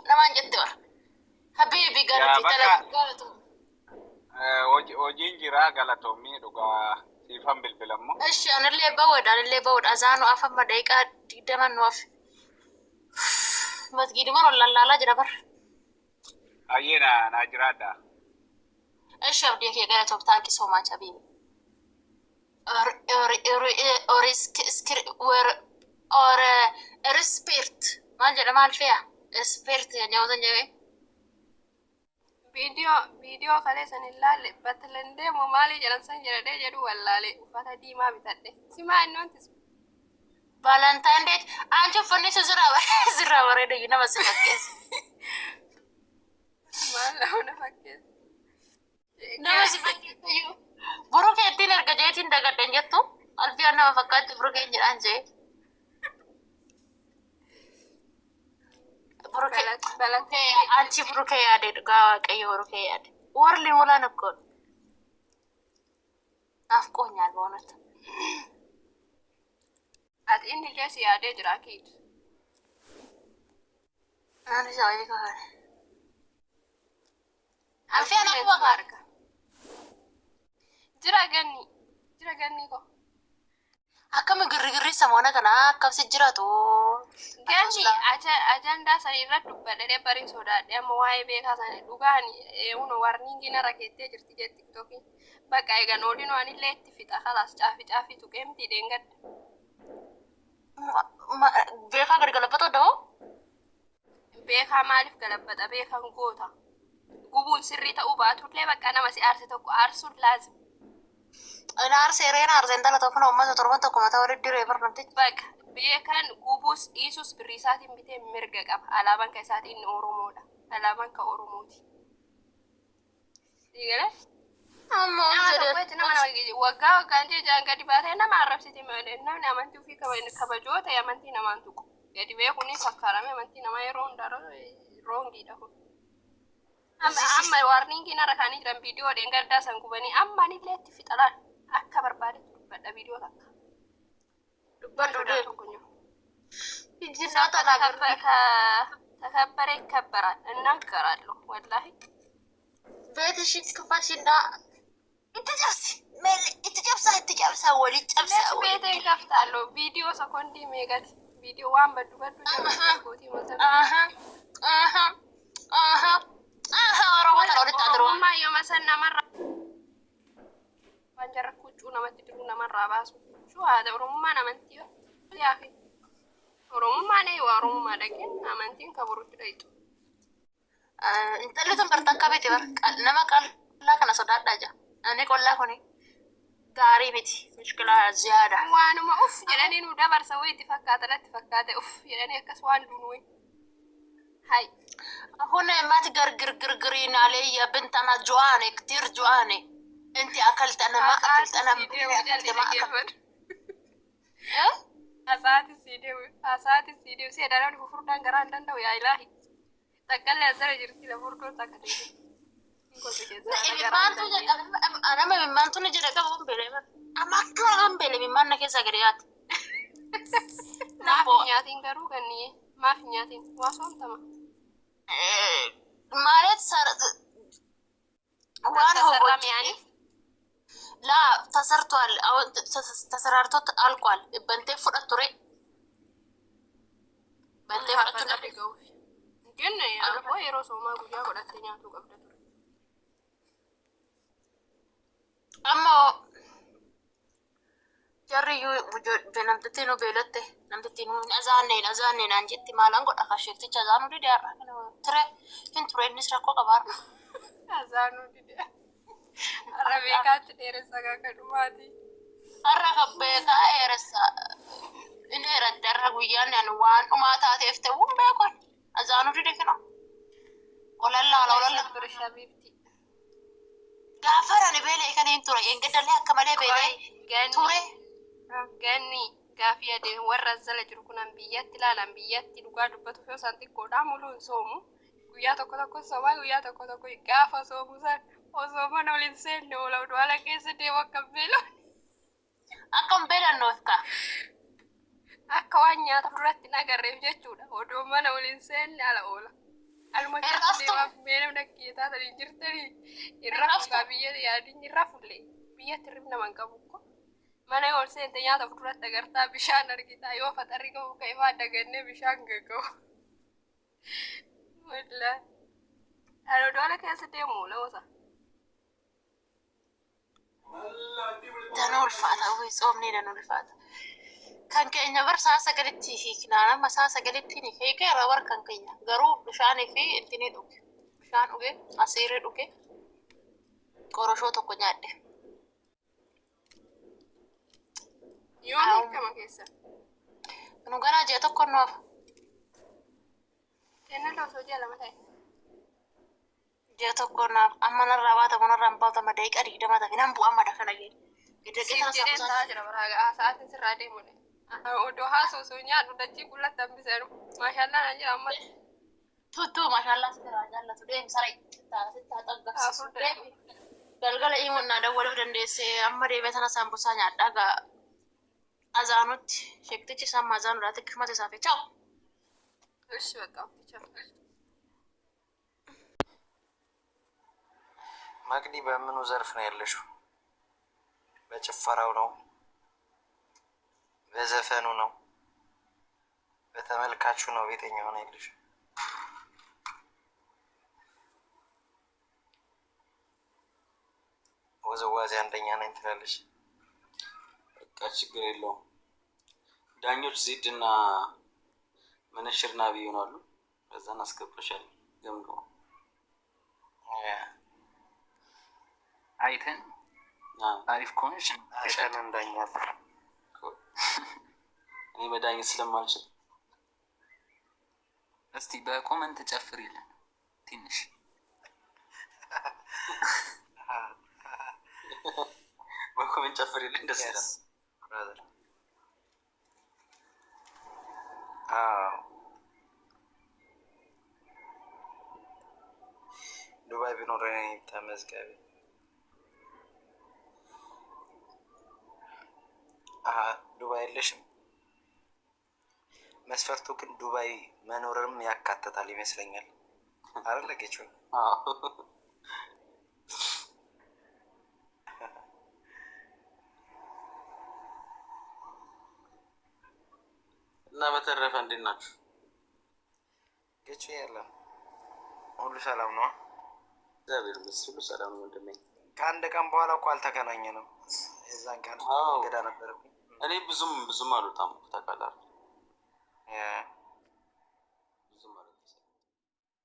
namaan jette war habiibi galati galatu hojiin jiraa galatoomii dhugaa siifan bilbilammoo. እሺ anillee bawodha azaanu afamma daqiiqaa 20 nuuf masgiiduma lallaalaa jira bar Ayyena na jiraadha. እሺ abdii kee galatoom thank you so much habiibi or respect maal jedha maal fe'a respect nyaata jedhee Video kale san ilaale batalande mo mali jalan san jedhee jedhu wallaale uffata diimaa bitadhe simaa innoontis Valentine Day anchi uffanni sirraa bareeda nama si fakkeessa maal ona fakkeessa nama si fakkeessa buruu keettiin erga jeetiin dagadhan jettu alfiyaan nama fakkaatti buruu keen jedhaan jee anchi buruu kee yaade dhugaa waaqayyo buruu kee yaade warri walaan akkoon naaf qoonyaan boonata ati inni illee si yaadee jira kiid ani isaa wayii kaane alfiyaan akkuma kaarga jira ganni ko akkami girrigirri samoona kana akkam si jiratu ganni ajandaa san irra dubbadhee bariin sodaadhe amma waa'ee beekaa san dhugaan uno warniingina rakeettee jirti jee tiktookii bakka eegan oolinu anillee itti fixa kalaas caafii tuqeemti dheengadda beekaa gadi galabbatoo da'oo beekaa maaliif galabbata beekan goota gubuun sirrii ta'uu baatullee bakka nama si aarse tokko aarsuun laazim Arseen intala tokko uummata torban tokko mataa walitti diree barnamtichi. Bakka beekan gubuus dhiisuus birrii isaatiin bitee mirga qaba. Alaabaan kan isaatiin Oromoodha. Alaabaan kan Oromooti. Dhiigale? Ammoo waggaan jejaan gadi baatee nama arrabsiti malee namni amantii ofii kabajoo ta'e amantii namaan tuqu. Gadi beekuun fakkaarame amantii namaa yeroo hundaara roongiidha kun. Amma warniingiin har'a kaanii jiran viidiyoo dheengaddaa san gubanii amma anillee itti fixalaan akka barbaade dubbadha viidiyoo takka. Dubbadhu tokko ተከበረ ይከበራል እናገራለሁ ወላሂ ቤትሽ ክፋትሽና እትጨብሳ ወዲ ጨብሳ ቤቴ ከፍታለሁ ቪዲዮ ሰኮንዲ ሜጋት ቪዲዮ ዋን በዱ ጀምሮቲ ወሰን ኦሮሞታ ወደ ታድሮማ የመሰና መራ ባንጀረኩ ጩ ነመት ድሩ ነመራ ባሱ ሹ አደ ኦሮሞማ ነመንቲዮ ያኺ ኦሮሞማ ነይ ወሮሞማ ደገን አመንቲን ከብሩት ደይጡ እንጠለቱን በርታካ ቤት በር ነማ ቃላ ከነ ሶዳዳጃ እኔ ቆላ ሆኔ ጋሪ ቤት ምሽክላ ዚያዳ ዋንማ ኡፍ የለኔ ነው ደበር ሰው ይተፈካተ ኡፍ የለኔ ከስዋን ዱን ወይ ሃይ አሁን ማት ግርግርግሪና ላይ የብንተና ጆአኔ ክቲር ጆአኔ انت اكلت انا ما اكلت انا ما اكلت اساتي سيديو سيدانا ففردان غران دندو يا الهي تقل ازر جرتي لفردو تاكتي انا ما بمانتو نجرا كم بيلي اما كم بيلي بمان كيسا غريات ما في نياتين غرو غني ما في نياتين واسون تما ማለት ዋን ሆቦች يعني لا ተሰርቷል አሁን ተሰራርቶት አልቋል በእንቴ ፍረቱሬ በእንቴ ፍረቱሬ ግን ያው የሮሶማ ጉያ ሁለተኛቱ ቀብደቱ አሞ ጀሪዩ በነምጥቲ ነው በለተ ነምጥቲ ነው አዛኔ አንጀቲ ማላን ጎዳ ካሸክቲ ቻዛኑ ዲዳ ትሬ እንትሬ ንስራቆ ቀባር አዛኑ ዲዳ አረቤካት ደረሳ ጋከዱማቲ አረከበታ ኤረሳ እኔ ረደረ ጉያን ያን ዋን ኡማታት ኤፍተው በቆን አዛኑ ዲዳ ከና ወላላ ብርሻቢብቲ ጋፈራን ቤለ ከኔ እንትሬ እንገደለ አከመለ ቤለ ቱሬ ገኒ ጋፊያ ደ ወራዘለ ጅርኩናን ቢያት ላላን ቢያት ዱጋ ዱበቱ ፈው ሳንቲ ቆዳ ሙሉን ሶሙ ጉያ ተኮተኮ ሶማ ጉያ ተኮተኮ ጋፋ ሶሙ ሰን ኦሶማ ነው ሊንሰን ነው ለውዶ አለከሰ ደ ወከበሎ አከም ቤለ ነውስካ akka waan nyaata furratti nagarreef jechuudha. Odoo mana waliin seenne ala oola. Aluma deemaaf meena nakkiyetaa tanii jirtanii irra fugaa biyya yaadiin irra fulle biyyatti hirrib naman qabu ko mana ol seente nyaata furratti agartaa bishaan argitaa yoo faxarri qabu ka'e faa dagannee bishaan gagga'u. Wallaahi. Ano doole keessa deemu lawusa. Danuu ulfaata soomni danuu ulfaata. Kan keenya barsaa sagalitti hiiknaan amma saa sagalitti ni hiikeera war kan keenya garuu bishaanii fi intini dhuge bishaan dhuge asiirri dhuge qoroshoo tokko nyaadhe. Yoon hiikama keessa. Nu ganaa ji'a tokko nuuf. Kenna loosoo ji'a lama ta'e. Ji'a tokko naaf amma narraa baata manarraa hin baata madda hiiqa digdama tafi nan bu'aa madda kana jedhe. Siif jedheen taa'aa jira baraagaa sa'aatiin sirraa deemudha. Odoo haasofsuu nyaadhu dachii qullatti hambisanu. Maashaallah na jira amma. Tuttuu maashaallah sirraa jaallatu deemi saree sittaa xaggabsiisu deemi. Galgala himuun naa dawwaluuf dandeessee amma deemee sana saambusaa nyaadhaa gaa azaanutti sheektichi samma azaanuudhaa xiqqishumatti isaa fi chaa'u. እሺ በቃ ማግዲ በምኑ ዘርፍ ነው ያለሽው? በጭፈራው ነው? በዘፈኑ ነው? በተመልካቹ ነው? ቤተኛው ነው ያለሽው? ውዝዋዜ አንደኛ ነኝ ትላለሽ? በቃ ችግር የለውም። ዳኞች ዜድና መነሽርና ቢሆናሉ በዛን አስገባሻል ገምገው አይተን አሪፍ ኮንሽ አይተን እንዳኛል። እኔ መዳኘት ስለማልችል እስቲ በኮመንት ጨፍሪልን ትንሽ በኮመንት ጨፍሪልን ደስ ይላል ብራዘር። ዱባይ ቢኖረኝ ተመዝጋቢ። ዱባይ የለሽም? መስፈርቱ ግን ዱባይ መኖርም ያካትታል ይመስለኛል አይደል? ጌቹ እና በተረፈ እንዴት ናችሁ? ጌቹ ያለም ሁሉ ሰላም ነው? እግዚአብሔር ይመስገን ሁሉ ሰላም ነው ወንድሜ። ከአንድ ቀን በኋላ እኮ አልተገናኘንም። የዛን ቀን እንግዳ ነበርኩኝ። እኔ ብዙም አልወጣም ታውቃለህ።